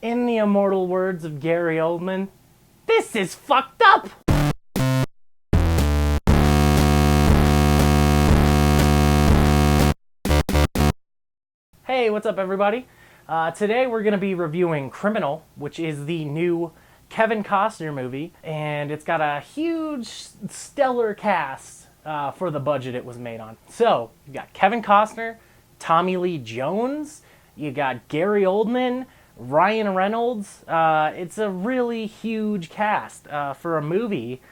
In the immortal words of Gary Oldman, this is fucked up! Hey, what's up everybody? Today we're going to be reviewing Criminal, which is the new Kevin Costner movie, and it's got a huge, stellar cast for the budget it was made on. So, you got Kevin Costner, Tommy Lee Jones, you got Gary Oldman, Ryan Reynolds. It's a really huge cast for a movie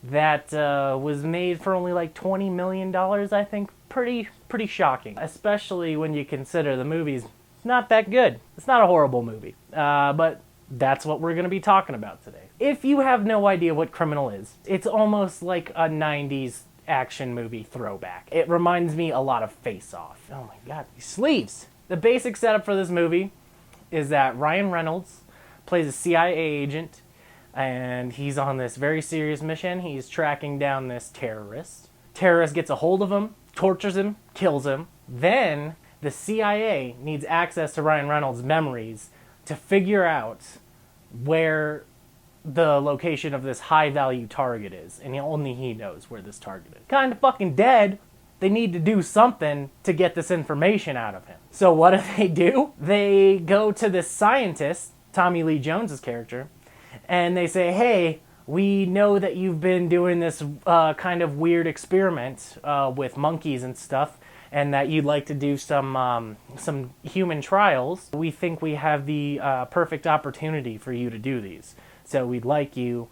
that was made for only like $20 million, I think. Pretty shocking, especially when you consider the movie's not that good. It's not a horrible movie, but that's what we're going to be talking about today. If you have no idea what Criminal is, it's almost like a 90s action movie throwback. It reminds me a lot of Face Off. Oh my god, these sleeves! The basic setup for this movie is that Ryan Reynolds plays a CIA agent, and he's on this very serious mission. He's tracking down this terrorist. Terrorist gets a hold of him, tortures him, kills him. Then the CIA needs access to Ryan Reynolds' memories to figure out where the location of this high-value target is, and only he knows where this target is. Kind of fucking dead. They need to do something to get this information out of him. So what do? They go to this scientist, Tommy Lee Jones' character, and they say, hey, we know that you've been doing this kind of weird experiment with monkeys and stuff, and that you'd like to do some human trials. We think we have the perfect opportunity for you to do these. So we'd like you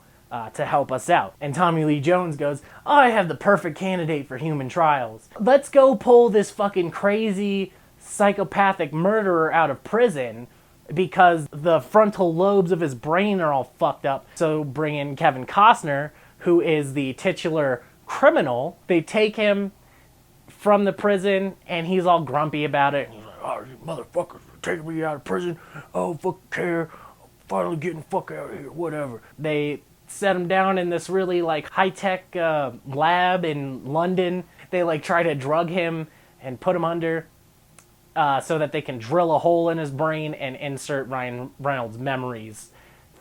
to help us out. And Tommy Lee Jones goes, oh, I have the perfect candidate for human trials. Let's go pull this fucking crazy psychopathic murderer out of prison because the frontal lobes of his brain are all fucked up. So bring in Kevin Costner, who is the titular criminal. They take him from the prison, and he's all grumpy about it. He's like, oh, you motherfuckers are taking me out of prison. Oh, fuck care. Finally getting the fuck out of here, whatever. They set him down in this really like high-tech lab in London. They like try to drug him and put him under so that they can drill a hole in his brain and insert Ryan Reynolds' memories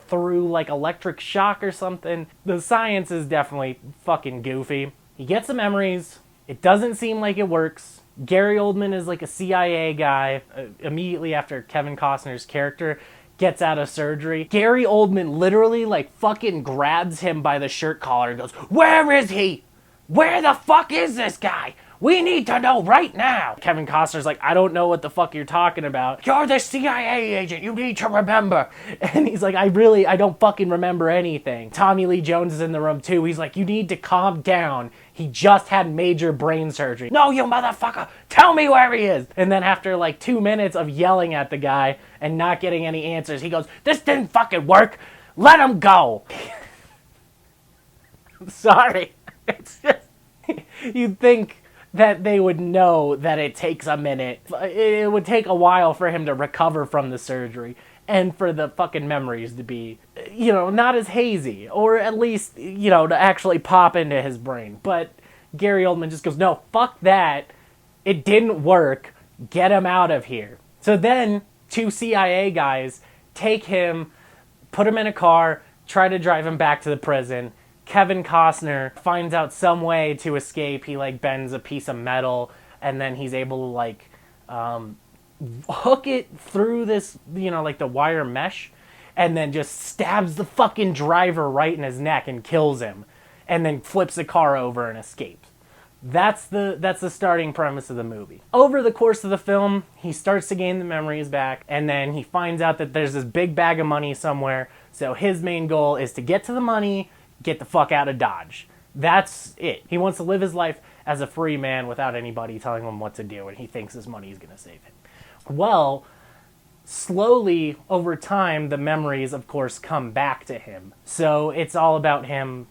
through like electric shock or something. The science is definitely fucking goofy. He gets the memories. It doesn't seem like it works. Gary Oldman is like a CIA guy immediately after Kevin Costner's character gets out of surgery. Gary Oldman literally like fucking grabs him by the shirt collar and goes, where is he? Where the fuck is this guy? We need to know right now. Kevin Costner's like, I don't know what the fuck you're talking about. You're the CIA agent. You need to remember. And he's like, I don't fucking remember anything. Tommy Lee Jones is in the room too. He's like, you need to calm down. He just had major brain surgery. No, you motherfucker. Tell me where he is. And then after like 2 minutes of yelling at the guy and not getting any answers, he goes, this didn't fucking work. Let him go. I'm sorry. It's just, you'd think that they would know that it takes a minute. It would take a while for him to recover from the surgery and for the fucking memories to be, not as hazy, or at least, to actually pop into his brain. But Gary Oldman just goes, no, fuck that. It didn't work. Get him out of here. So then 2 CIA guys take him, put him in a car, try to drive him back to the prison. Kevin Costner finds out some way to escape. He like bends a piece of metal, and then he's able to like hook it through this, like the wire mesh, and then just stabs the fucking driver right in his neck and kills him, and then flips the car over and escapes. That's the starting premise of the movie. Over the course of the film, he starts to gain the memories back, and then he finds out that there's this big bag of money somewhere. So his main goal is to get to the money, get the fuck out of Dodge. That's it. He wants to live his life as a free man without anybody telling him what to do, and he thinks his money is going to save him. Well, slowly, over time, the memories, of course, come back to him. So it's all about him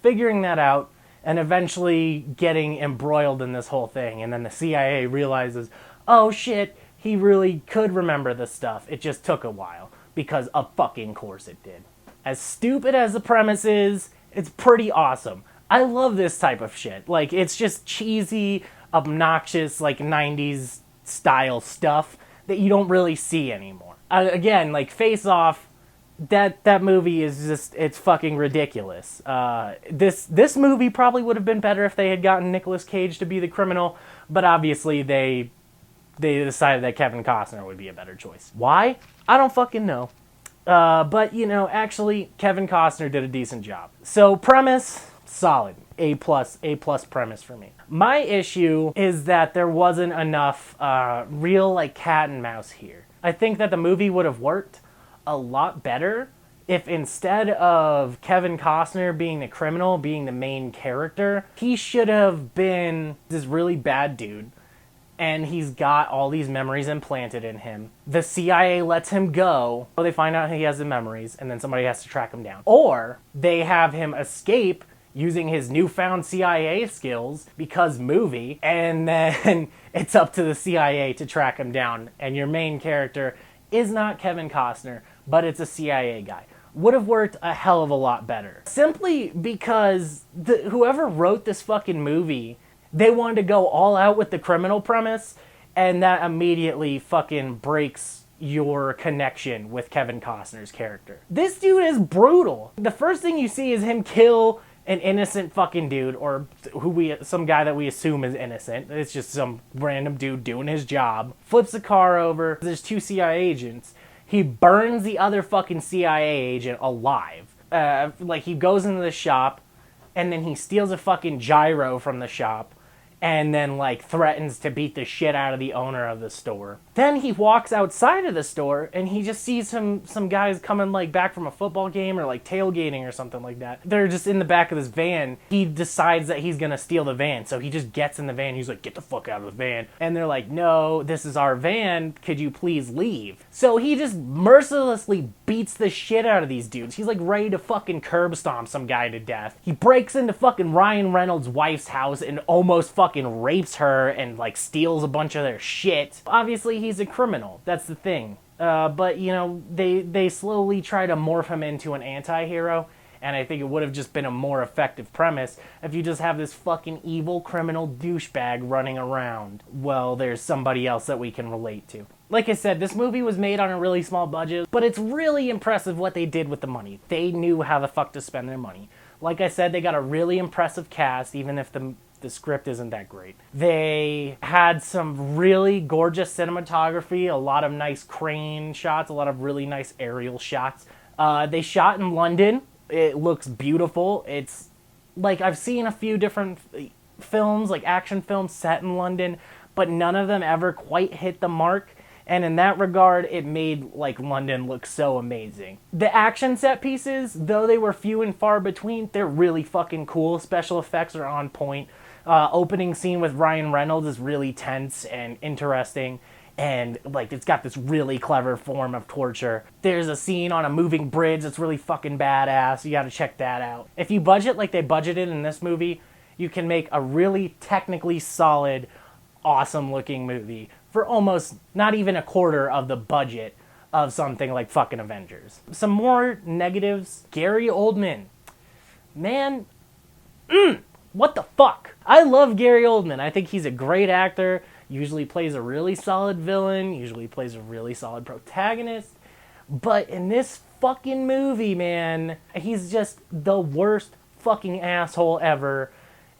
figuring that out and eventually getting embroiled in this whole thing. And then the CIA realizes, oh shit, he really could remember this stuff. It just took a while, because of fucking course it did. As stupid as the premise is, it's pretty awesome. I love this type of shit. Like, it's just cheesy, obnoxious, like 90s style stuff that you don't really see anymore. again, like Face Off, that movie is just, it's fucking ridiculous. This movie probably would have been better if they had gotten Nicolas Cage to be the criminal, but obviously they decided that Kevin Costner would be a better choice. Why? I don't fucking know. But actually Kevin Costner did a decent job. So premise, solid. A plus premise for me. My issue is that there wasn't enough real like cat and mouse here. I think that the movie would have worked a lot better if instead of Kevin Costner being the criminal, being the main character, he should have been this really bad dude, and he's got all these memories implanted in him. The CIA lets him go, so they find out he has the memories, and then somebody has to track him down. Or they have him escape using his newfound CIA skills because movie, and then it's up to the CIA to track him down, and your main character is not Kevin Costner, but it's a CIA guy. Would have worked a hell of a lot better. Simply because whoever wrote this fucking movie, they wanted to go all out with the criminal premise, and that immediately fucking breaks your connection with Kevin Costner's character. This dude is brutal. The first thing you see is him kill an innocent fucking dude, or some guy that we assume is innocent. It's just some random dude doing his job. Flips the car over. There's 2 CIA agents. He burns the other fucking CIA agent alive. Like, he goes into the shop, and then he steals a fucking gyro from the shop, and then, like, threatens to beat the shit out of the owner of the store. Then he walks outside of the store, and he just sees some guys coming, like, back from a football game or, like, tailgating or something like that. They're just in the back of this van. He decides that he's gonna steal the van, so he just gets in the van. He's like, get the fuck out of the van. And they're like, no, this is our van. Could you please leave? So he just mercilessly beats the shit out of these dudes. He's, like, ready to fucking curb stomp some guy to death. He breaks into fucking Ryan Reynolds' wife's house and almost fucking rapes her and like steals a bunch of their shit. Obviously he's a criminal, that's the thing. But they slowly try to morph him into an anti-hero, and I think it would have just been a more effective premise if you just have this fucking evil criminal douchebag running around. Well, there's somebody else that we can relate to. Like I said, this movie was made on a really small budget, but it's really impressive what they did with the money. They knew how the fuck to spend their money. Like I said, they got a really impressive cast, even if the script isn't that great. They had some really gorgeous cinematography, a lot of nice crane shots, a lot of really nice aerial shots. They shot in London. It looks beautiful. It's like, I've seen a few different films, like action films set in London, but none of them ever quite hit the mark. And in that regard, it made like London look so amazing. The action set pieces, though they were few and far between, they're really fucking cool. Special effects are on point. Opening scene with Ryan Reynolds is really tense and interesting, and like it's got this really clever form of torture. There's a scene on a moving bridge that's really fucking badass. You gotta check that out. If you budget like they budgeted in this movie, you can make a really technically solid, awesome looking movie for almost not even a quarter of the budget of something like fucking Avengers. Some more negatives. Gary Oldman. Man, what the fuck? I love Gary Oldman. I think he's a great actor. Usually plays a really solid villain. Usually plays a really solid protagonist. But in this fucking movie, man, he's just the worst fucking asshole ever.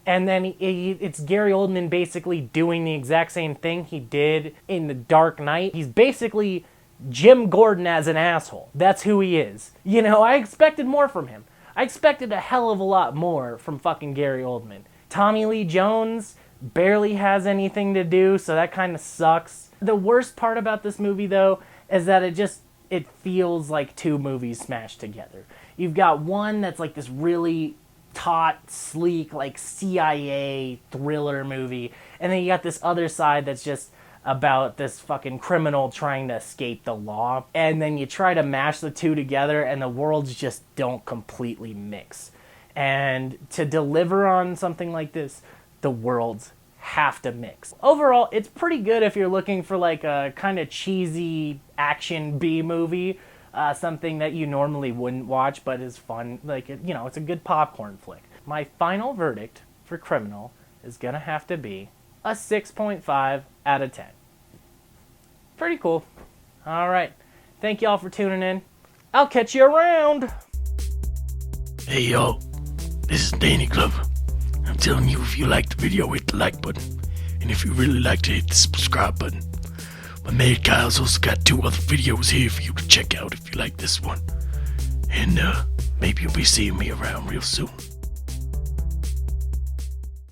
And then it's Gary Oldman basically doing the exact same thing he did in The Dark Knight. He's basically Jim Gordon as an asshole. That's who he is. I expected more from him. I expected a hell of a lot more from fucking Gary Oldman. Tommy Lee Jones barely has anything to do, so that kind of sucks. The worst part about this movie, though, is that it feels like 2 movies smashed together. You've got one that's like this really taut, sleek, like CIA thriller movie, and then you got this other side that's just about this fucking criminal trying to escape the law, and then you try to mash the 2 together and the worlds just don't completely mix. And to deliver on something like this, the worlds have to mix. Overall, it's pretty good if you're looking for like a kind of cheesy action B movie, something that you normally wouldn't watch but is fun. Like, it's a good popcorn flick. My final verdict for Criminal is gonna have to be a 6.5 out of 10. Pretty cool. All right. Thank y'all for tuning in. I'll catch you around. Hey y'all, this is Danny Glover. I'm telling you, if you liked the video, hit the like button. And if you really liked it, hit the subscribe button. My man Kyle's also got 2 other videos here for you to check out if you like this one. And maybe you'll be seeing me around real soon.